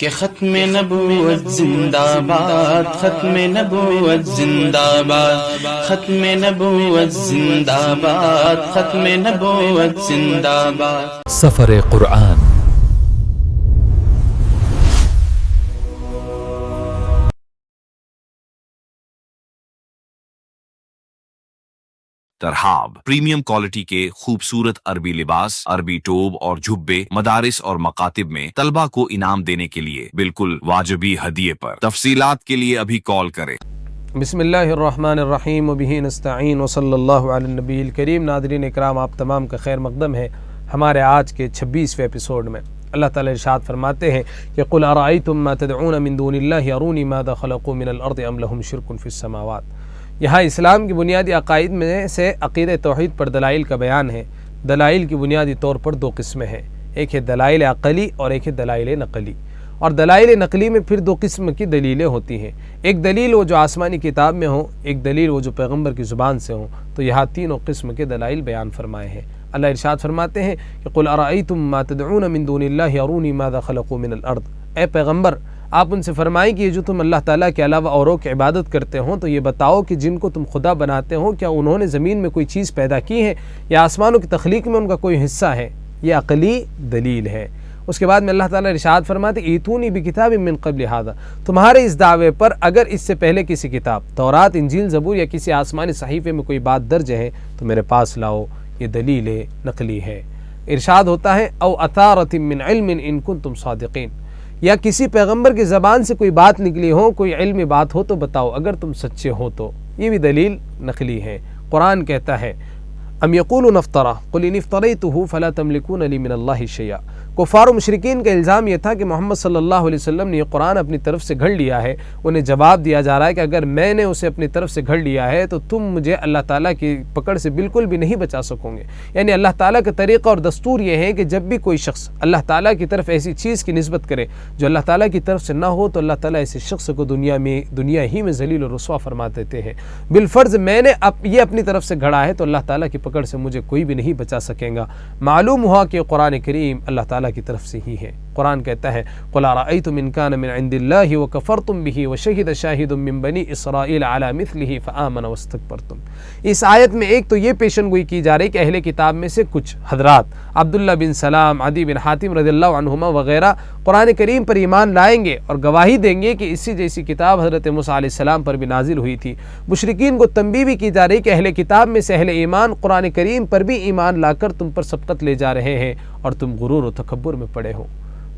کہ ختم نبوت زندہ باد، ختم نبوت زندہ باد، ختم نبوت زندہ باد، ختم نبوت زندہ باد۔ سفر قرآن۔ ترحاب پریمیم کوالٹی کے خوبصورت عربی لباس، عربی ٹوب اور جھبے مدارس اور مکاتب میں طلبہ کو انعام دینے کے لیے بالکل واجبی ہدیے پر۔ تفصیلات کے لیے ابھی کال کریں۔ بسم اللہ الرحمن الرحیم وبہ نستعین وصلی اللہ علی النبی الکریم۔ ناظرین اکرام، آپ تمام کا خیر مقدم ہے ہمارے آج کے 26ویں ایپیسوڈ میں۔ اللہ تعالی ارشاد فرماتے ہیں کہ قل ارأیتم ما تدعون من دون اللہ ارونی ماذا خلقوا من الارض ام لهم شرک فی السماوات۔ یہاں اسلام کی بنیادی عقائد میں سے عقیدہ توحید پر دلائل کا بیان ہے۔ دلائل کی بنیادی طور پر دو قسمیں ہیں، ایک ہے دلائل عقلی اور ایک ہے دلائل نقلی۔ اور دلائل نقلی میں پھر دو قسم کی دلیلیں ہوتی ہیں، ایک دلیل وہ جو آسمانی کتاب میں ہوں، ایک دلیل وہ جو پیغمبر کی زبان سے ہوں۔ تو یہاں تینوں قسم کے دلائل بیان فرمائے ہیں۔ اللہ ارشاد فرماتے ہیں کہ قل ارأیتم ما تدعون من دون اللہ ارونی ماذا خلقوا من الارض۔ اے پیغمبر، آپ ان سے فرمائیں کہ یہ جو تم اللہ تعالیٰ کے علاوہ اوروں کی عبادت کرتے ہوں تو یہ بتاؤ کہ جن کو تم خدا بناتے ہو کیا انہوں نے زمین میں کوئی چیز پیدا کی ہے یا آسمانوں کی تخلیق میں ان کا کوئی حصہ ہے؟ یہ عقلی دلیل ہے۔ اس کے بعد میں اللہ تعالیٰ ارشاد فرماتے ایتونی بکتاب من قبل ھذا، تمہارے اس دعوے پر اگر اس سے پہلے کسی کتاب تورات، انجیل، زبور یا کسی آسمانی صحیفے میں کوئی بات درج ہے تو میرے پاس لاؤ۔ یہ دلیل نقلی ہے۔ ارشاد ہوتا ہے او اثارۃ من علم ان کنتم صادقین، یا کسی پیغمبر کی زبان سے کوئی بات نکلی ہو، کوئی علمی بات ہو تو بتاؤ اگر تم سچے ہو تو۔ یہ بھی دلیل نقلی ہے۔ قرآن کہتا ہے ام یقولون افترا قل ان افتریتہ فلا تملکون لی من اللہ شیئا۔ کفار و مشرکین کا الزام یہ تھا کہ محمد صلی اللہ علیہ وسلم نے یہ قرآن اپنی طرف سے گھڑ لیا ہے۔ انہیں جواب دیا جا رہا ہے کہ اگر میں نے اسے اپنی طرف سے گھڑ لیا ہے تو تم مجھے اللہ تعالیٰ کی پکڑ سے بالکل بھی نہیں بچا سکو گے۔ یعنی اللہ تعالیٰ کا طریقہ اور دستور یہ ہے کہ جب بھی کوئی شخص اللہ تعالیٰ کی طرف ایسی چیز کی نسبت کرے جو اللہ تعالیٰ کی طرف سے نہ ہو تو اللہ تعالیٰ ایسے شخص کو دنیا ہی میں ذلیل و رسوا فرما دیتے ہیں۔ بالفرض میں نے یہ اپنی طرف سے گھڑا ہے تو اللہ تعالیٰ کی پکڑ سے مجھے کوئی بھی نہیں بچا سکے گا۔ معلوم ہوا کہ قرآن کریم اللہ تعالیٰ کی طرف سے ہی ہے۔ قرآن کہتا ہے قل ارأیتم ان کان من عند اللہ وکفرتم بہ وشہد شاہد من بنی اسرائیل علی مثلہ فآمن واستکبرتم۔ اس آیت میں ایک تو یہ پیشن گوئی کی جا رہی کہ اہل کتاب میں سے کچھ حضرات عبداللہ بن سلام، عدی بن حاتم رضی اللہ عنہما وغیرہ قرآن کریم پر ایمان لائیں گے اور گواہی دیں گے کہ اسی جیسی کتاب حضرت موسیٰ علیہ السلام پر بھی نازل ہوئی تھی۔ مشرکین کو تنبیہ بھی کی جا رہی کہ اہل کتاب میں سے اہل ایمان قرآن کریم پر بھی ایمان لا کر تم پر سبقت لے جا رہے ہیں اور تم غرور و تکبر میں پڑے ہو۔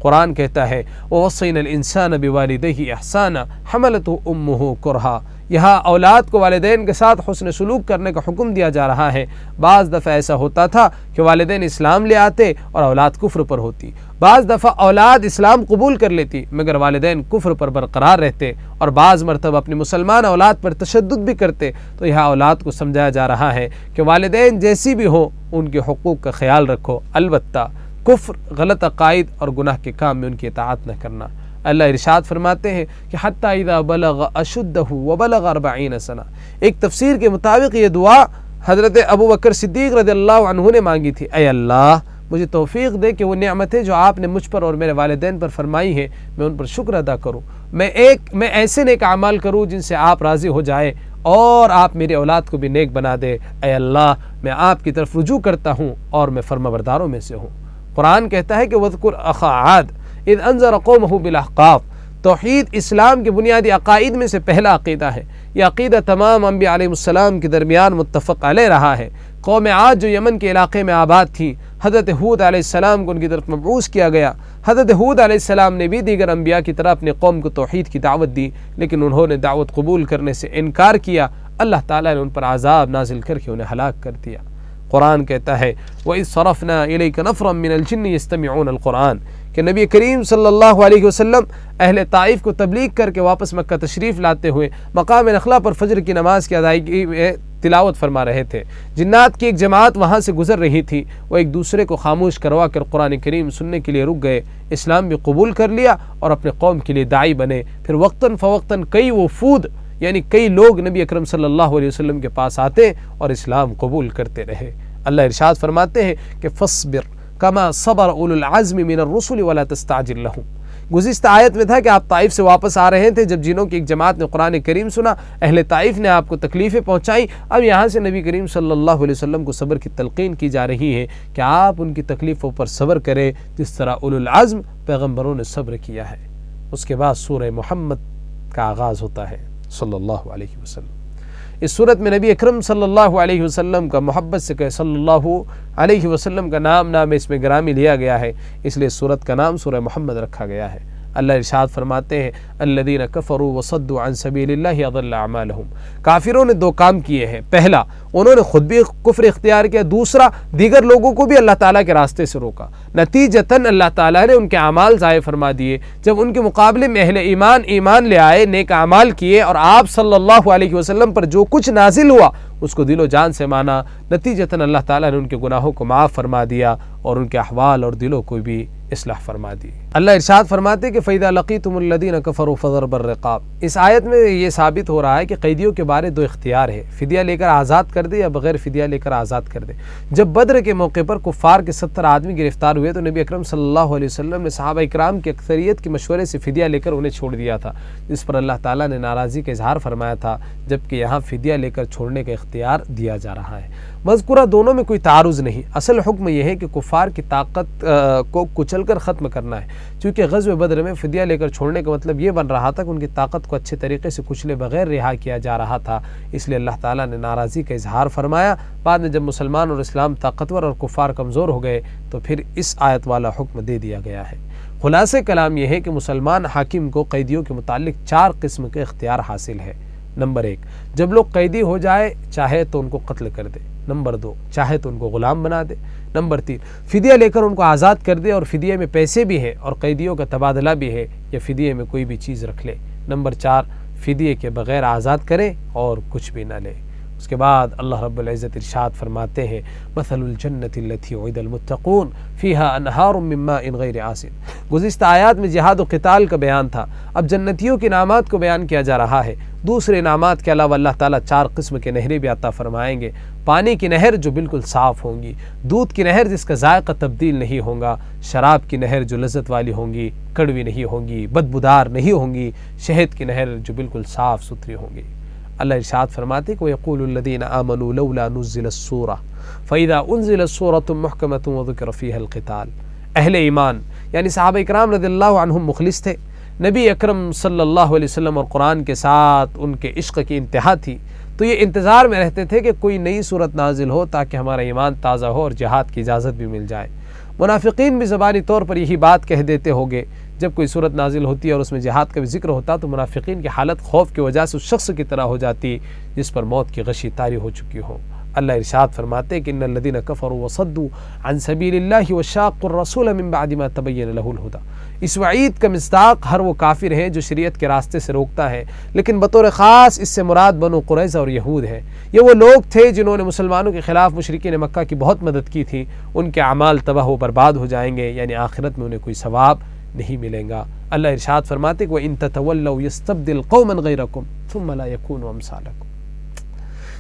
قرآن کہتا ہے وَوَصَّيْنَا الْإِنسَانَ بِوَالِدَيْهِ إِحْسَانًا حَمَلَتْهُ أُمُّهُ كُرْهًا۔ یہاں اولاد کو والدین کے ساتھ حسن سلوک کرنے کا حکم دیا جا رہا ہے۔ بعض دفعہ ایسا ہوتا تھا کہ والدین اسلام لے آتے اور اولاد کفر پر ہوتی، بعض دفعہ اولاد اسلام قبول کر لیتی مگر والدین کفر پر برقرار رہتے، اور بعض مرتبہ اپنی مسلمان اولاد پر تشدد بھی کرتے۔ تو یہاں اولاد کو سمجھایا جا رہا ہے کہ والدین جیسی بھی ہو ان کے حقوق کا خیال رکھو، البتہ کفر، غلط عقائد اور گناہ کے کام میں ان کی اطاعت نہ کرنا۔ اللہ ارشاد فرماتے ہیں کہ حتی اذا بلغ اشدہ وبلغ 40 سنہ۔ ایک تفسیر کے مطابق یہ دعا حضرت ابو بکر صدیق رضی اللہ عنہ نے مانگی تھی، اے اللہ مجھے توفیق دے کہ وہ نعمتیں جو آپ نے مجھ پر اور میرے والدین پر فرمائی ہیں میں ان پر شکر ادا کروں، میں ایسے نیک اعمال کروں جن سے آپ راضی ہو جائے اور آپ میری اولاد کو بھی نیک بنا دے۔ اے اللہ میں آپ کی طرف رجوع کرتا ہوں اور میں فرمانبرداروں میں سے ہوں۔ قرآن کہتا ہے کہ وَاذْكُرْ أَخَا عَادٍ إِذْ أَنذَرَ قَوْمَهُ بِالْأَحْقَافِ۔ توحید اسلام کے بنیادی عقائد میں سے پہلا عقیدہ ہے۔ یہ عقیدہ تمام انبیاء علیہ السلام کے درمیان متفق علیہ رہا ہے۔ قوم عاد جو یمن کے علاقے میں آباد تھی، حضرت ہود علیہ السلام کو ان کی طرف مبعوث کیا گیا۔ حضرت ہود علیہ السلام نے بھی دیگر انبیاء کی طرح اپنے قوم کو توحید کی دعوت دی، لیکن انہوں نے دعوت قبول کرنے سے انکار کیا۔ اللہ تعالیٰ نے ان پر عذاب نازل کر کے انہیں ہلاک کر دیا۔ قرآن کہتا ہے وَإِذْ صَرَفْنَا إِلَيْكَ نَفْرًا مِّنَ الْجِنِّ يَسْتَمِعُونَ الْقُرْآنَ، کہ نبی کریم صلی اللہ علیہ وسلم اہل طائف کو تبلیغ کر کے واپس مکہ تشریف لاتے ہوئے مقام نخلا پر فجر کی نماز کی ادائیگی میں تلاوت فرما رہے تھے۔ جنات کی ایک جماعت وہاں سے گزر رہی تھی، وہ ایک دوسرے کو خاموش کروا کر قرآن کریم سننے کے لیے رک گئے، اسلام بھی قبول کر لیا اور اپنے قوم کے لیے داعی بنے۔ پھر وقتاً فوقتاً کئی وفود یعنی کئی لوگ نبی اکرم صلی اللہ علیہ وسلم کے پاس آتے اور اسلام قبول کرتے رہے۔ اللہ ارشاد فرماتے ہیں کہ فصبر کما صبر اولو العزم من الرسل ولا تستعجل لهم، گزشتہ آیت میں تھا کہ آپ طائف سے واپس آ رہے تھے جب جنوں کی ایک جماعت نے قرآن کریم سنا، اہل طائف نے آپ کو تکلیفیں پہنچائیں. اب یہاں سے نبی کریم صلی اللہ علیہ وسلم کو صبر کی تلقین کی جا رہی ہے کہ آپ ان کی تکلیفوں پر صبر کریں جس طرح اولو العزم پیغمبروں نے صبر کیا ہے. اس کے بعد سورہ محمد کا آغاز ہوتا ہے صلی اللہ علیہ وسلم. اس صورت میں نبی اکرم صلی اللہ علیہ وسلم کا محبت سے کہ صلی اللہ علیہ وسلم کا نام اس میں گرامی لیا گیا ہے، اس لیے صورت کا نام سورہ محمد رکھا گیا ہے. اللہ ارشاد فرماتے ہیں الذین کفروا وصدوا عن سبیل اللہ اضل اعمالہم. کافروں نے دو کام کیے ہیں. پہلا، انہوں نے خود بھی کفر اختیار کیا. دوسرا، دیگر لوگوں کو بھی اللہ تعالیٰ کے راستے سے روکا. نتیجتاً اللہ تعالیٰ نے ان کے اعمال ضائع فرما دیے. جب ان کے مقابلے میں اہل ایمان لے آئے، نیک اعمال کیے اور آپ صلی اللہ علیہ وسلم پر جو کچھ نازل ہوا اس کو دل و جان سے مانا، نتیجتاً اللہ تعالیٰ نے ان کے گناہوں کو معاف فرما دیا اور ان کے احوال اور دلوں کو بھی اصلاح فرما دی. اللہ ارشاد فرماتے کہ فَإِذَا لَقِيتُمُ الَّذِينَ كَفَرُوا فَضَرْبَ الرِّقَابِ. اس آیت میں یہ ثابت ہو رہا ہے کہ قیدیوں کے بارے دو اختیار ہے، فدیہ لے کر آزاد کر دے یا بغیر فدیہ لے کر آزاد کر دے. جب بدر کے موقع پر کفار کے 70 آدمی گرفتار ہوئے تو نبی اکرم صلی اللہ علیہ وسلم نے صحابہ اکرام کی اکثریت کے مشورے سے فدیہ لے کر انہیں چھوڑ دیا تھا، جس پر اللہ تعالیٰ نے ناراضی کا اظہار فرمایا تھا، جبکہ یہاں فدیہ لے کر چھوڑنے کا اختیار دیا جا رہا ہے. مذکورہ دونوں میں کوئی تعارض نہیں. اصل حکم یہ ہے کہ کفار کی طاقت کو کچل کر ختم کرنا ہے، چونکہ غزوہ بدر میں فدیہ لے کر چھوڑنے کا مطلب یہ بن رہا تھا کہ ان کی طاقت کو اچھے طریقے سے کچلے بغیر رہا کیا جا رہا تھا. اس لیے اللہ تعالیٰ نے ناراضی کا اظہار فرمایا. بعد میں جب مسلمان اور اسلام طاقتور اور کفار کمزور ہو گئے تو پھر اس آیت والا حکم دے دیا گیا ہے. خلاصہ کلام یہ ہے کہ مسلمان حاکم کو قیدیوں کے متعلق 4 قسم کے اختیار حاصل ہے. نمبر 1، جب لوگ قیدی ہو جائے چاہے تو ان کو قتل کر دے. نمبر 2، چاہے تو ان کو غلام بنا دے. نمبر 3، فدیہ لے کر ان کو آزاد کر دے اور فدیہ میں پیسے بھی ہے اور قیدیوں کا تبادلہ بھی ہے یا فدیہ میں کوئی بھی چیز رکھ لے. نمبر 4، فدیہ کے بغیر آزاد کرے اور کچھ بھی نہ لے. اس کے بعد اللہ رب العزت ارشاد فرماتے ہیں مثل الجنت التي وعد المتقون فيها انہار من ماء غیر آسن. گزشتہ آیات میں جہاد و قتال کا بیان تھا، اب جنتیوں کے انعامات کو بیان کیا جا رہا ہے. دوسرے انعامات کے علاوہ اللہ تعالیٰ 4 قسم کے نہریں بھی عطا فرمائیں گے. پانی کی نہر جو بالکل صاف ہوں گی، دودھ کی نہر جس کا ذائقہ تبدیل نہیں ہوگا، شراب کی نہر جو لذت والی ہوں گی، کڑوی نہیں ہوں گی، بدبودار نہیں ہوں گی، شہد کی نہر جو بالکل صاف ستھری ہوں گی. اللہ ارشاد فرماتے کہ وَيَقُولُ الَّذِينَ آمَنُوا لَوْلَا نُزِّلَتْ السُّورَةُ فَإِذَا أُنزِلَتْ سُورَةٌ مُحْكَمَةٌ وَذُكِرَ فِيهَا الْقِتَالُ. اہل ایمان یعنی صحابہ اکرام رضی اللہ عنہم مخلص تھے. نبی اکرم صلی اللہ علیہ وسلم اور قرآن کے ساتھ ان کے عشق کی انتہا تھی، تو یہ انتظار میں رہتے تھے کہ کوئی نئی صورت نازل ہو تاکہ ہمارا ایمان تازہ ہو اور جہاد کی اجازت بھی مل جائے. منافقین بھی زبانی طور پر یہی بات کہہ دیتے ہوگے. جب کوئی صورت نازل ہوتی ہے اور اس میں جہاد کا بھی ذکر ہوتا تو منافقین کی حالت خوف کی وجہ سے اس شخص کی طرح ہو جاتی جس پر موت کی غشی طاری ہو چکی ہو. اللہ ارشاد فرماتے کہ ان الذين كفروا وصدوا عن سبيل الله وشاقوا الرسول من بعد ما تبين له الهدى. اس وعید کا مصداق ہر وہ کافر ہے جو شریعت کے راستے سے روکتا ہے، لیکن بطور خاص اس سے مراد بنو قریظہ اور یہود ہے. یہ وہ لوگ تھے جنہوں نے مسلمانوں کے خلاف مشرکین مکہ کی بہت مدد کی تھی. ان کے اعمال تباہ و برباد ہو جائیں گے، یعنی آخرت میں انہیں کوئی ثواب نہیں ملیں گا. اللہ ارشاد فرماتے کہ وَإِن تَتَوَلَّوْا يَسْتَبْدِلْ قَوْمًا غَيْرَكُمْ ثُمَّ لَا يَكُونُوا أَمْثَالَكُمْ.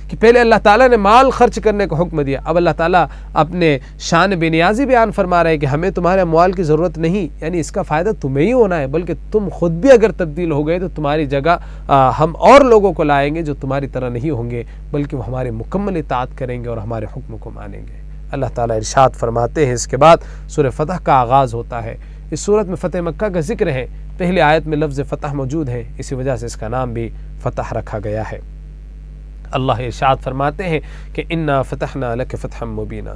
کہ پہلے اللہ تعالیٰ نے مال خرچ کرنے کا حکم دیا، اب اللہ تعالیٰ اپنے شان بے نیازی بیان فرما رہے ہیں کہ ہمیں تمہارے اموال کی ضرورت نہیں، یعنی اس کا فائدہ تمہیں ہی ہونا ہے، بلکہ تم خود بھی اگر تبدیل ہو گئے تو تمہاری جگہ ہم اور لوگوں کو لائیں گے جو تمہاری طرح نہیں ہوں گے، بلکہ وہ ہمارے مکمل اطاعت کریں گے اور ہمارے حکم کو مانیں گے. اللہ تعالیٰ ارشاد فرماتے ہیں اس کے بعد سورہ فتح کا آغاز ہوتا ہے. اس سورت میں فتح مکہ کا ذکر ہے. پہلی آیت میں لفظ فتح موجود ہے، اسی وجہ سے اس کا نام بھی فتح رکھا گیا ہے. اللہ ارشاد فرماتے ہیں کہ انا فتحنا لک فتحا مبینا.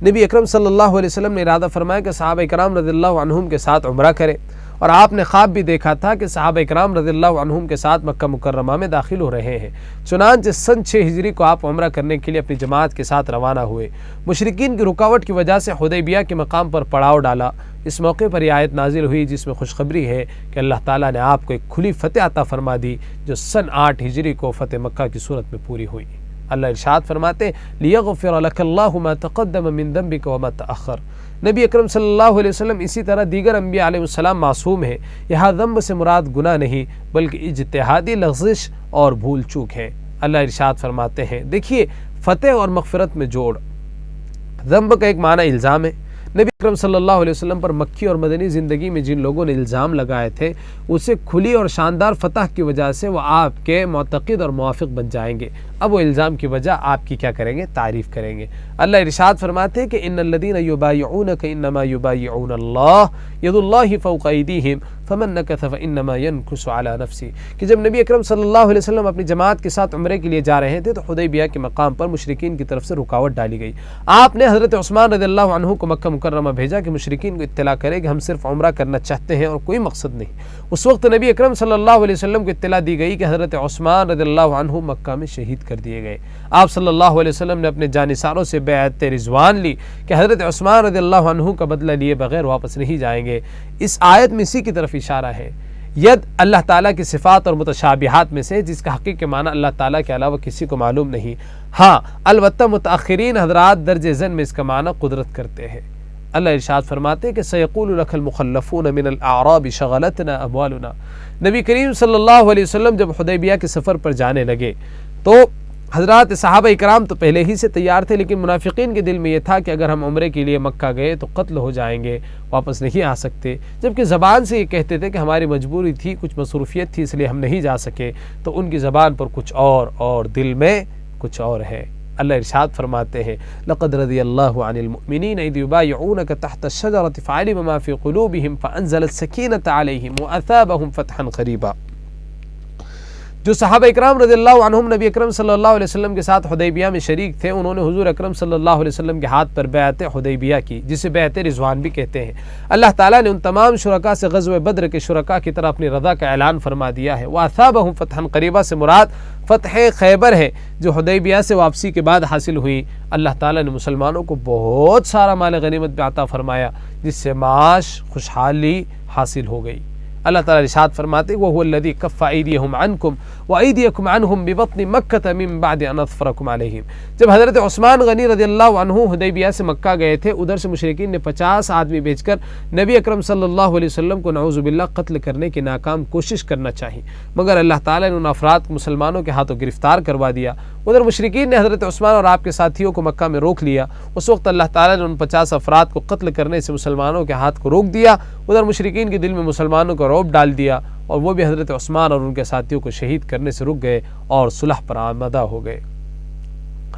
نبی اکرم صلی اللہ علیہ وسلم نے ارادہ فرمایا کہ صحابہ کرام رضی اللہ عنہم کے ساتھ عمرہ کرے، اور آپ نے خواب بھی دیکھا تھا کہ صحابہ کرام رضی اللہ عنہم کے ساتھ مکہ مکرمہ میں داخل ہو رہے ہیں. چنانچہ سن 6 ہجری کو آپ عمرہ کرنے کے لیے اپنی جماعت کے ساتھ روانہ ہوئے. مشرکین کی رکاوٹ کی وجہ سے حدیبیہ کے مقام پر پڑاؤ ڈالا. اس موقع پر یہ آیت نازل ہوئی جس میں خوشخبری ہے کہ اللہ تعالیٰ نے آپ کو ایک کھلی فتح عطا فرما دی جو سن 8 ہجری کو فتح مکہ کی صورت میں پوری ہوئی. اللہ ارشاد فرماتے لیغفر لک اللہ ما تقدم من ذنبک وما تأخر. نبی اکرم صلی اللہ علیہ وسلم اسی طرح دیگر انبیاء علیہ السلام معصوم ہیں. یہاں ذنب سے مراد گناہ نہیں بلکہ اجتہادی لغزش اور بھول چوک ہے. اللہ ارشاد فرماتے ہیں دیکھیے فتح اور مغفرت میں جوڑ. ذنب کا ایک معنی الزام ہے، نبی اکرم صلی اللہ علیہ وسلم پر مکی اور مدنی زندگی میں جن لوگوں نے الزام لگائے تھے اسے کھلی اور شاندار فتح کی وجہ سے وہ آپ کے معتقد اور موافق بن جائیں گے۔ اب وہ الزام کی وجہ آپ کی کیا کریں گے؟ تعریف کریں گے۔ اللہ ارشاد فرماتے ہیں کہ ان الذین یبایعونک انما یبایعون اللہ ید اللہ فوق ایدیہم فمن نکث فانما ینکث علی نفسہ، کہ جب نبی اکرم صلی اللہ علیہ وسلم اپنی جماعت کے ساتھ عمرے کے لیے جا رہے تھے تو حدیبیہ کے مقام پر مشرکین کی طرف سے رکاوٹ ڈالی گئی۔ آپ نے حضرت عثمان رضی اللہ عنہ کو مکہ مکرمہ بھیجا کہ مشرکین کو اطلاع کرے کہ ہم صرف عمرہ کرنا چاہتے ہیں اور کوئی مقصد نہیں۔ اس وقت نبی اکرم صلی اللہ علیہ وسلم کو اطلاع دی گئی کہ حضرت عثمان رضی اللہ عنہ مکہ میں شہید کر دیے گئے۔ آپ صلی اللہ علیہ وسلم نے اپنے جانثاروں سے بیعت رضوان لی کہ حضرت عثمان رضی اللہ عنہ کا بدلہ لیے بغیر واپس نہیں جائیں گے۔ اس آیت میں اسی کی طرف اشارہ ہے۔ ید اللہ تعالیٰ کی صفات اور متشابہات میں سے جس کا حقیقی معنی اللہ تعالیٰ کے علاوہ کسی کو معلوم نہیں۔ ہاں البتہ متاخرین حضرات درج ذیل میں اس کا معنی قدرت کرتے ہیں۔ اللہ ارشاد فرماتے ہیں کہ سیقول لک المخلفون من الاعراب شغلتنا اموالنا۔ نبی کریم صلی اللہ علیہ وسلم جب حدیبیہ کے سفر پر جانے لگے تو حضرات صحابہ اکرام تو پہلے ہی سے تیار تھے، لیکن منافقین کے دل میں یہ تھا کہ اگر ہم عمرے کے لیے مکہ گئے تو قتل ہو جائیں گے، واپس نہیں آ سکتے، جبکہ زبان سے یہ کہتے تھے کہ ہماری مجبوری تھی، کچھ مصروفیت تھی، اس لیے ہم نہیں جا سکے، تو ان کی زبان پر کچھ اور دل میں کچھ اور ہے۔ اللہ ارشاد فرماتے ہیں لقد رضی اللہ عن المؤمنین اذ یبایعونک تحت الشجرۃ فعلم ما فی قلوبہم فانزل السکینۃ علیہم واثابہم فتحا قریبا۔ جو صحابہ اکرام رضی اللہ عنہم نبی اکرم صلی اللہ علیہ وسلم کے ساتھ حدیبیہ میں شریک تھے، انہوں نے حضور اکرم صلی اللہ علیہ وسلم کے ہاتھ پر بیعت حدیبیہ کی، جسے بیعت رضوان بھی کہتے ہیں۔ اللہ تعالیٰ نے ان تمام شرکاء سے غزوہ بدر کے شرکاء کی طرح اپنی رضا کا اعلان فرما دیا ہے۔ وَأَثَابَهُمْ فَتْحًا قَرِيبًا سے مراد فتح خیبر ہے جو حدیبیہ سے واپسی کے بعد حاصل ہوئی۔ اللہ تعالیٰ نے مسلمانوں کو بہت سارا مال غنیمت بھی عطا فرمایا، جس سے معاش خوشحالی حاصل ہو گئی۔ اللہ تعالیٰ ارشاد فرماتے وَهُوَ الَّذِي كَفَّ أَيْدِيَهُمْ عَنْكُمْ وَأَيْدِيَكُمْ عَنْهُمْ بِبَطْنِ مَكَّةَ مِنْ بَعْدِ أَنْ أَظْفَرَكُمْ عَلَيْهِمْ۔ جب حضرت عثمان غنی رضی اللہ عنہ حدیبیہ سے مکہ گئے تھے، ادھر سے مشرکین نے 50 آدمی بھیج کر نبی اکرم صلی اللہ علیہ وسلم کو نعوذ باللہ قتل کرنے کی ناکام کوشش کرنا چاہی، مگر اللہ تعالیٰ نے ان افراد کو مسلمانوں کے ہاتھوں گرفتار کروا دیا۔ ادھر مشرکین نے حضرت عثمان اور آپ کے ساتھیوں کو مکہ میں روک لیا۔ اس وقت اللہ تعالیٰ نے ان 50 افراد کو قتل کرنے سے مسلمانوں کے ہاتھ کو روک دیا۔ ادھر مشرکین کے دل میں مسلمانوں کو رعب ڈال دیا اور وہ بھی حضرت عثمان اور ان کے ساتھیوں کو شہید کرنے سے رک گئے اور صلح پر آمادہ ہو گئے۔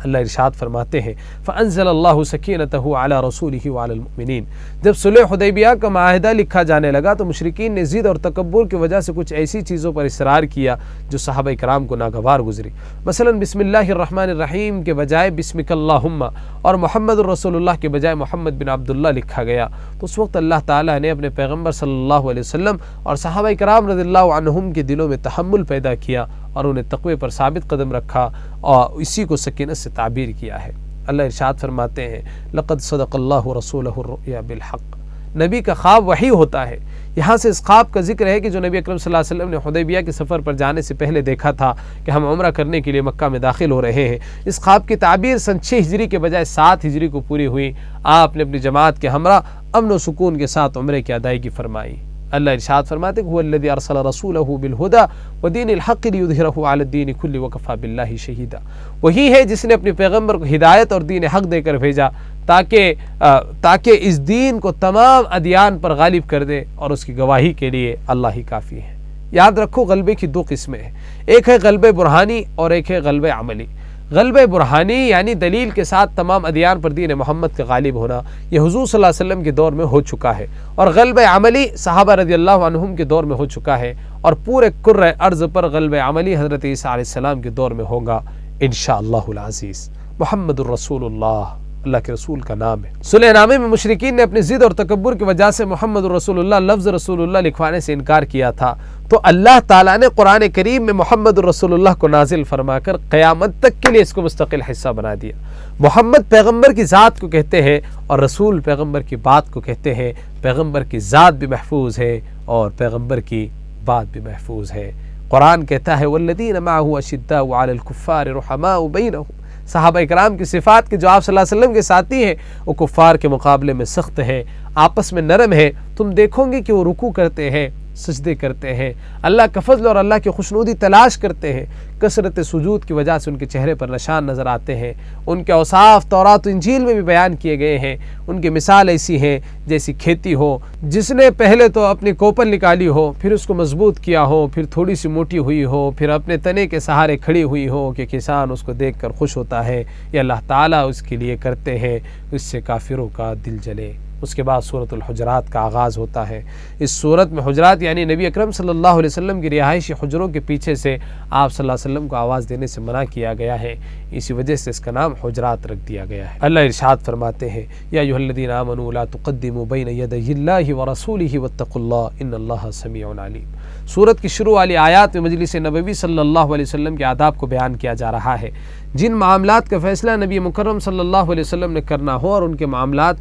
اللہ ارشاد فرماتے ہیں فَأَنزَلَ اللَّهُ سَكِينَتَهُ عَلَى رَسُولِهِ وَعَلَى الْمُؤْمِنِينَ۔ جب صلح حدیبیہ کا معاہدہ لکھا جانے لگا تو مشرکین نے ضد اور تکبر کی وجہ سے کچھ ایسی چیزوں پر اصرار کیا جو صحابہ کرام کو ناگوار گزری۔ مثلا بسم اللہ الرحمن الرحیم کے بجائے بسمک اللہم اور محمد الرسول اللہ کے بجائے محمد بن عبداللہ لکھا گیا، تو اس وقت اللہ تعالیٰ نے اپنے پیغمبر صلی اللہ علیہ وسلم اور صحابہ کرام رضی اللہ عنہم کے دلوں میں تحمل پیدا کیا اور انہیں تقوی پر ثابت قدم رکھا اور اسی کو سکینت سے تعبیر کیا ہے۔ اللہ ارشاد فرماتے ہیں لقد صدق اللہ رسولہ الرؤیا بالحق۔ نبی کا خواب وحی ہوتا ہے۔ یہاں سے اس خواب کا ذکر ہے کہ جو نبی اکرم صلی اللہ علیہ وسلم نے حدیبیہ کے سفر پر جانے سے پہلے دیکھا تھا کہ ہم عمرہ کرنے کے لیے مکہ میں داخل ہو رہے ہیں۔ اس خواب کی تعبیر سن 6 ہجری کے بجائے 7 ہجری کو پوری ہوئی۔ آپ نے اپنی جماعت کے ہمراہ امن و سکون کے ساتھ عمرے کی ادائیگی فرمائی۔ اللہ ارشاد فرماتے هو الذي ارسل رسوله بالهدى ودين الحق ليظهره على الدين كله وكفى بالله شهيدا۔ وہی ہے جس نے اپنے پیغمبر کو ہدایت اور دین حق دے کر بھیجا تاکہ اس دین کو تمام ادیان پر غالب کر دے، اور اس کی گواہی کے لیے اللہ ہی کافی ہے۔ یاد رکھو غلبے کی 2 قسمیں ہیں، ایک ہے غلبہ برہانی اور ایک ہے غلبہ عملی۔ غلبہ برہانی یعنی دلیل کے ساتھ تمام ادیان پر دین محمد کا غالب ہونا، یہ حضور صلی اللہ علیہ وسلم کے دور میں ہو چکا ہے، اور غلبہ عملی صحابہ رضی اللہ عنہم کے دور میں ہو چکا ہے، اور پورے کرۂ ارض پر غلبہ عملی حضرت عیسیٰ علیہ السلام کے دور میں ہوگا انشاءاللہ العزیز۔ محمد الرسول اللہ اللہ کے رسول کا نام ہے۔ صلح نامے میں مشرکین نے اپنی ضد اور تکبر کی وجہ سے محمد الرسول اللہ لفظ رسول اللہ لکھوانے سے انکار کیا تھا، تو اللہ تعالیٰ نے قرآن کریم میں محمد الرسول اللہ کو نازل فرما کر قیامت تک کے لیے اس کو مستقل حصہ بنا دیا۔ محمد پیغمبر کی ذات کو کہتے ہیں اور رسول پیغمبر کی بات کو کہتے ہیں۔ پیغمبر کی ذات بھی محفوظ ہے اور پیغمبر کی بات بھی محفوظ ہے۔ قرآن کہتا ہے والذین معه اشداء علی الکفار رحماء بینہم۔ صحابہ اکرام کی صفات کے جو آپ صلی اللہ علیہ وسلم کے ساتھی ہیں وہ کفار کے مقابلے میں سخت ہے، آپس میں نرم ہے۔ تم دیکھو گے کہ وہ رکوع کرتے ہیں، سجدے کرتے ہیں، اللہ کا فضل اور اللہ کی خوشنودی تلاش کرتے ہیں، کثرت سجود کی وجہ سے ان کے چہرے پر نشان نظر آتے ہیں۔ ان کے اوصاف تورات و انجیل میں بھی بیان کیے گئے ہیں۔ ان کی مثال ایسی ہے جیسی کھیتی ہو، جس نے پہلے تو اپنی کوپل نکالی ہو، پھر اس کو مضبوط کیا ہو، پھر تھوڑی سی موٹی ہوئی ہو، پھر اپنے تنے کے سہارے کھڑی ہوئی ہو کہ کسان اس کو دیکھ کر خوش ہوتا ہے، یہ اللہ تعالیٰ اس کے لیے کرتے ہیں، اس سے کافروں کا دل جلے۔ اس کے بعد سورۃ الحجرات کا آغاز ہوتا ہے۔ اس سورت میں حجرات یعنی نبی اکرم صلی اللہ علیہ وسلم کی رہائشی حجروں کے پیچھے سے آپ صلی اللہ علیہ وسلم کو آواز دینے سے منع کیا گیا ہے، اسی وجہ سے اس کا نام حجرات رکھ دیا گیا ہے۔ اللہ ارشاد فرماتے ہیں یا ایھا الذین آمنوا لا تقدموا بین یدی اللہ ورسولہ واتقوا اللہ ان اللہ سمیع علیم۔ سورت کی شروع والی آیات میں مجلس نبوی صلی اللہ علیہ وسلم کے آداب کو بیان کیا جا رہا ہے۔ جن معاملات کا فیصلہ نبی مکرم صلی اللہ علیہ وسلم نے کرنا ہو اور ان کے معاملات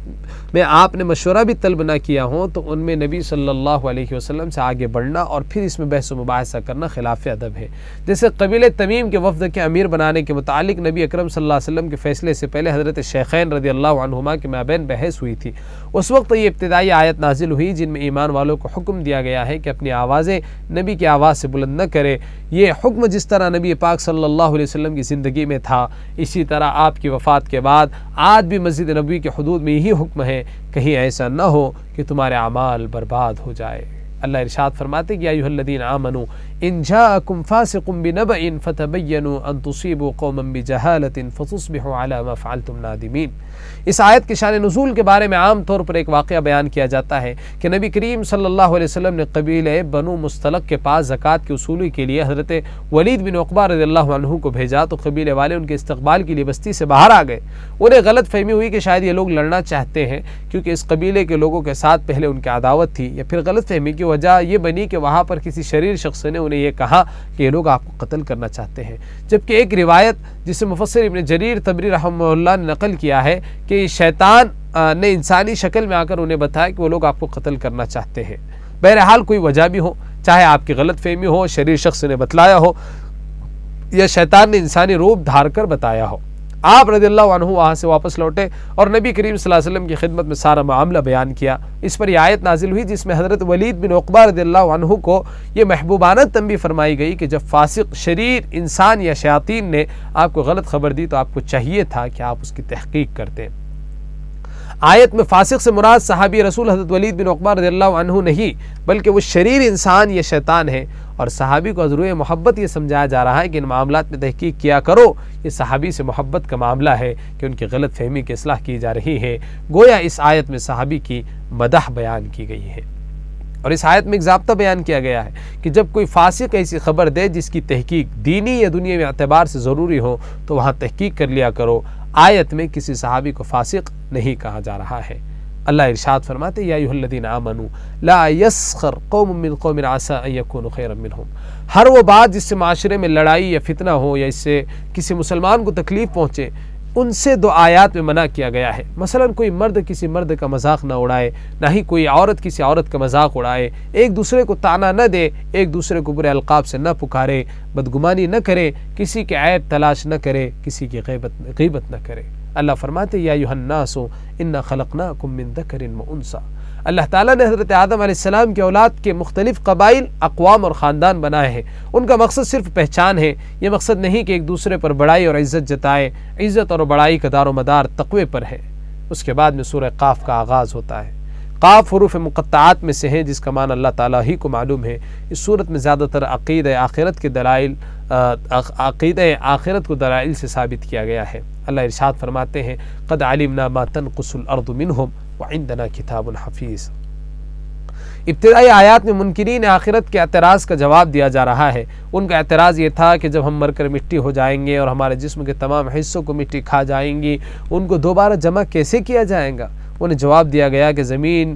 میں آپ نے مشورہ بھی طلب نہ کیا ہو تو ان میں نبی صلی اللہ علیہ وسلم سے آگے بڑھنا اور پھر اس میں بحث و مباحثہ کرنا خلاف ادب ہے۔ جیسے قبیلہ تمیم کے وفد کے امیر بنانے کے متعلق نبی اکرم صلی اللہ علیہ وسلم کے فیصلے سے پہلے حضرت شیخین رضی اللہ عنہما کے مابین بحث ہوئی تھی۔ اس وقت یہ ابتدائی آیت نازل ہوئی جن میں ایمان والوں کو حکم دیا گیا ہے کہ اپنی آوازیں نبی کی آواز سے بلند نہ کرے۔ یہ حکم جس طرح نبی پاک صلی اللہ علیہ وسلم کی زندگی میں تھا، اسی طرح آپ کی وفات کے بعد آج بھی مسجد نبوی کے حدود میں یہی حکم ہے، کہیں ایسا نہ ہو کہ تمہارے اعمال برباد ہو جائے۔ اللہ ارشاد فرماتے کہ یا ایھا الذین آمنوا ان جاءکم فاسق بنبأ فتبینوا ان تصیبوا قوما بجہالۃ فتصبحوا علی ما فعلتم نادمین۔ اس آیت کے شان نزول کے بارے میں عام طور پر ایک واقعہ بیان کیا جاتا ہے کہ نبی کریم صلی اللہ علیہ وسلم نے قبیلہ بنو مستلق کے پاس زکوٰۃ کی وصولی کے لیے حضرت ولید بن عقبہ رضی اللہ عنہ کو بھیجا تو قبیلے والے ان کے استقبال کے لیے بستی سے باہر آ گئے۔ انہیں غلط فہمی ہوئی کہ شاید یہ لوگ لڑنا چاہتے ہیں، کیونکہ اس قبیلے کے لوگوں کے ساتھ پہلے ان کی عداوت تھی، یا پھر غلط فہمی کی وجہ یہ بنی کہ وہاں پر کسی شریر شخص نے انہیں یہ کہا کہ یہ لوگ آپ کو قتل کرنا چاہتے ہیں۔ جبکہ ایک روایت جسے مفسر ابن جریر طبری رحمہ اللہ نے نقل کیا ہے کہ شیطان نے انسانی شکل میں آ کر انہیں بتایا کہ وہ لوگ آپ کو قتل کرنا چاہتے ہیں۔ بہرحال کوئی وجہ بھی ہو، چاہے آپ کی غلط فہمی ہو، شریر شخص نے بتلایا ہو، یا شیطان نے انسانی روپ دھار کر بتایا ہو، آپ رضی اللہ عنہ وہاں سے واپس لوٹے اور نبی کریم صلی اللہ علیہ وسلم کی خدمت میں سارا معاملہ بیان کیا۔ اس پر یہ آیت نازل ہوئی جس میں حضرت ولید بن عقبہ رضی اللہ عنہ کو یہ محبوبانہ تنبیہ فرمائی گئی کہ جب فاسق شریر انسان یا شیاطین نے آپ کو غلط خبر دی تو آپ کو چاہیے تھا کہ آپ اس کی تحقیق کرتے۔ آیت میں فاسق سے مراد صحابی رسول حضرت ولید بن عقبہ رضی اللہ عنہ نہیں، بلکہ وہ شریر انسان یا شیطان ہے، اور صحابی کو عذروِ محبت یہ سمجھایا جا رہا ہے کہ ان معاملات میں تحقیق کیا کرو۔ یہ صحابی سے محبت کا معاملہ ہے کہ ان کی غلط فہمی کی اصلاح کی جا رہی ہے۔ گویا اس آیت میں صحابی کی مدح بیان کی گئی ہے، اور اس آیت میں ایک ضابطہ بیان کیا گیا ہے کہ جب کوئی فاسق ایسی خبر دے جس کی تحقیق دینی یا دنیاوی اعتبار سے ضروری ہو تو وہاں تحقیق کر لیا کرو۔ آیت میں کسی صحابی کو فاسق نہیں کہا جا رہا ہے۔ اللہ ارشاد فرماتے یا ایھا الذین آمنوا لا یسخر قوم من قوم عسى ان یکونوا خیرا منہم۔ ہر وہ بات جس سے معاشرے میں لڑائی یا فتنہ ہو یا اس سے کسی مسلمان کو تکلیف پہنچے، ان سے دو آیات میں منع کیا گیا ہے۔ مثلا کوئی مرد کسی مرد کا مذاق نہ اڑائے، نہ ہی کوئی عورت کسی عورت کا مذاق اڑائے، ایک دوسرے کو طعنہ نہ دے، ایک دوسرے کو برے القاب سے نہ پکارے، بدگمانی نہ کرے، کسی کے عیب تلاش نہ کرے، کسی کی غیبت نہ کرے۔ اللہ فرماتے یا ایھا الناس انا خلقناکم من ذکر وانثی۔ اللہ تعالیٰ نے حضرت آدم علیہ السلام کی اولاد کے مختلف قبائل، اقوام اور خاندان بنائے ہیں۔ ان کا مقصد صرف پہچان ہے، یہ مقصد نہیں کہ ایک دوسرے پر بڑائی اور عزت جتائے۔ عزت اور بڑائی کا دار و مدار تقوی پر ہے۔ اس کے بعد میں سورہ قاف کا آغاز ہوتا ہے۔ قاف حروف مقطعات میں سے ہے جس کا معنی اللہ تعالیٰ ہی کو معلوم ہے۔ اس صورت میں زیادہ تر عقیدہ آخرت کو دلائل سے ثابت کیا گیا ہے۔ اللہ ارشاد فرماتے ہیں قد علمنا ما تنقص الارض منہم وعندنا کتاب حفیظ۔ ابتدائی آیات میں منکرین آخرت کے اعتراض کا جواب دیا جا رہا ہے۔ ان کا اعتراض یہ تھا کہ جب ہم مر کر مٹی ہو جائیں گے اور ہمارے جسم کے تمام حصوں کو مٹی کھا جائیں گی، ان کو دوبارہ جمع کیسے کیا جائے گا؟ انہیں جواب دیا گیا کہ زمین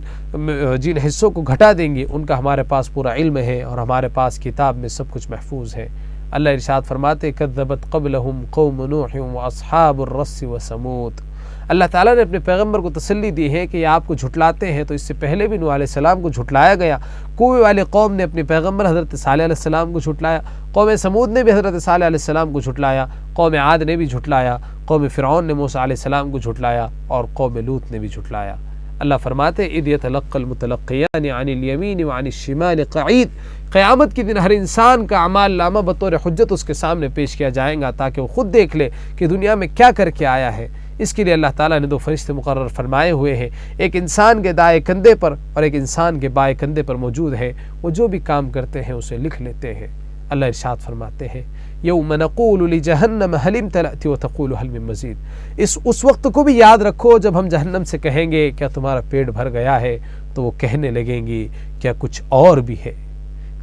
جن حصوں کو گھٹا دیں گی ان کا ہمارے پاس پورا علم ہے اور ہمارے پاس کتاب میں سب کچھ محفوظ ہے۔ اللہ ارشاد فرماتے کذبت قبلہم قوم نوح واصحاب الرس وثمود۔ اللہ تعالیٰ نے اپنے پیغمبر کو تسلی دی ہے کہ یہ آپ کو جھٹلاتے ہیں، تو اس سے پہلے بھی نوح علیہ السلام کو جھٹلایا گیا۔ کوے والے قوم نے اپنے پیغمبر حضرت صالح علیہ السلام کو جھٹلایا، قوم سمود نے بھی حضرت صالح علیہ السلام کو جھٹلایا، قوم عاد نے بھی جھٹلایا، قوم فرعون نے موسیٰ علیہ السلام کو جھٹلایا، اور قوم لوط نے بھی جھٹلایا۔ اللہ فرماتے اذ یتلقی المتلقیان عن الیمین وعن الشمال قعید، قیامت کے دن ہر انسان کا اعمال نامہ بطور حجت اس کے سامنے پیش کیا جائے گا تاکہ وہ خود دیکھ لے کہ دنیا میں کیا کر کے آیا ہے۔ اس کے لیے اللہ تعالیٰ نے 2 فرشتے مقرر فرمائے ہوئے ہیں، ایک انسان کے دائیں کندھے پر اور ایک انسان کے بائیں کندھے پر موجود ہے، وہ جو بھی کام کرتے ہیں اسے لکھ لیتے ہیں۔ اللہ ارشاد فرماتے ہیں یوم نقول لجہنم هل امتلأت وتقول هل من مزید، اس وقت کو بھی یاد رکھو جب ہم جہنم سے کہیں گے کیا تمہارا پیٹ بھر گیا ہے، تو وہ کہنے لگیں گی کیا کچھ اور بھی ہے۔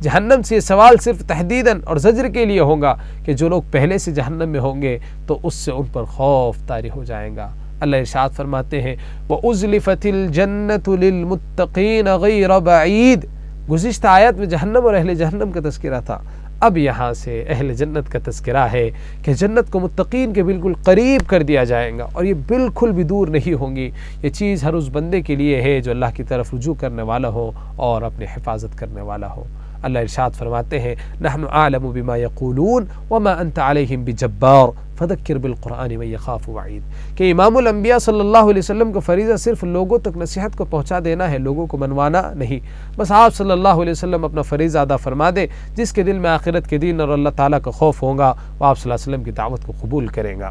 جہنم سے یہ سوال صرف تحدیداً اور زجر کے لیے ہوگا کہ جو لوگ پہلے سے جہنم میں ہوں گے تو اس سے ان پر خوف طاری ہو جائے گا۔ اللہ ارشاد فرماتے ہیں وَأُزْلِفَتِ الْجَنَّةُ لِلْمُتَّقِينَ غَيْرَ بَعِيدٍ، گزشتہ آیت میں جہنم اور اہل جہنم کا تذکرہ تھا، اب یہاں سے اہل جنت کا تذکرہ ہے کہ جنت کو متقین کے بالکل قریب کر دیا جائے گا، اور یہ بالکل بھی دور نہیں ہوں گی۔ یہ چیز ہر اس بندے کے لیے ہے جو اللہ کی طرف رجوع کرنے والا ہو اور اپنے حفاظت کرنے والا ہو۔ اللہ ارشاد فرماتے ہیں نحن اعلم بما یقولون وما انت علیہم بجبار فذکر بالقرآن من یخاف وعید، کہ امام الانبیاء صلی اللہ علیہ وسلم کا فریضہ صرف لوگوں تک نصیحت کو پہنچا دینا ہے، لوگوں کو منوانا نہیں۔ بس آپ صلی اللہ علیہ وسلم اپنا فریضہ ادا فرما دے، جس کے دل میں آخرت کے دن اور اللہ تعالیٰ کا خوف ہوگا وہ آپ صلی اللہ علیہ وسلم کی دعوت کو قبول کرے گا۔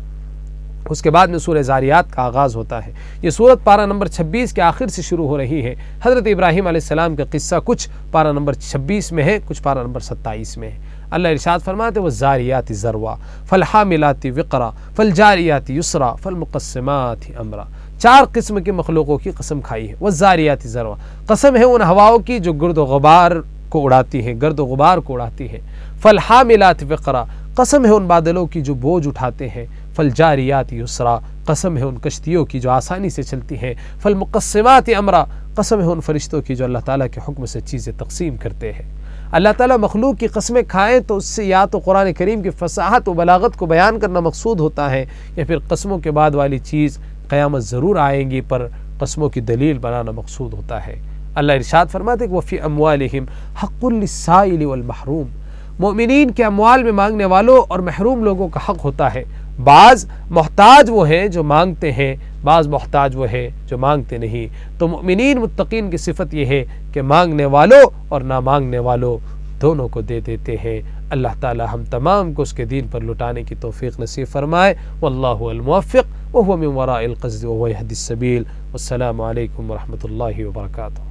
اس کے بعد میں سورہ زاریات کا آغاز ہوتا ہے۔ یہ سورت پارہ نمبر 26 کے آخر سے شروع ہو رہی ہے۔ حضرت ابراہیم علیہ السلام کا قصہ کچھ پارہ نمبر 26 میں ہے، کچھ پارہ نمبر 27 میں ہے۔ اللہ ارشاد فرماتے وَالزَّارِيَاتِ ذَرْوًا فَالْحَامِلَاتِ وِقْرًا فَالْجَارِيَاتِ يُسْرًا فَالْمُقَسِّمَاتِ أَمْرًا، 4 قسم کے مخلوقوں کی قسم کھائی ہے۔ وَالزَّارِيَاتِ ذَرْوًا، قسم ہے ان ہواؤں کی جو گرد و غبار کو اڑاتی ہیں، گرد و غبار کو اڑاتی ہیں۔ فَالْحَامِلَاتِ وِقْرًا، قسم ہے ان بادلوں کی جو بوجھ اٹھاتے ہیں۔ فالجاریات یسرا، قسم ہے ان کشتیوں کی جو آسانی سے چلتی ہیں۔ فالمقسمات امرا، قسم ہے ان فرشتوں کی جو اللہ تعالیٰ کے حکم سے چیزیں تقسیم کرتے ہیں۔ اللہ تعالیٰ مخلوق کی قسمیں کھائیں تو اس سے یا تو قرآن کریم کی فصاحت و بلاغت کو بیان کرنا مقصود ہوتا ہے، یا پھر قسموں کے بعد والی چیز قیامت ضرور آئیں گی پر قسموں کی دلیل بنانا مقصود ہوتا ہے۔ اللہ ارشاد فرماتے کہ وفی اموالہم حق للسائل والمحروم، مومنین کے اموال میں مانگنے والوں اور محروم لوگوں کا حق ہوتا ہے۔ بعض محتاج وہ ہیں جو مانگتے ہیں، بعض محتاج وہ ہیں جو مانگتے نہیں، تو مومنین متقین کی صفت یہ ہے کہ مانگنے والوں اور نہ مانگنے والوں دونوں کو دے دیتے ہیں۔ اللہ تعالی ہم تمام کو اس کے دین پر لٹانے کی توفیق نصیب فرمائے۔ واللہ الموفق وهو من وراء القصد وهو يهدي السبيل۔ والسلام علیکم ورحمۃ اللہ وبرکاتہ۔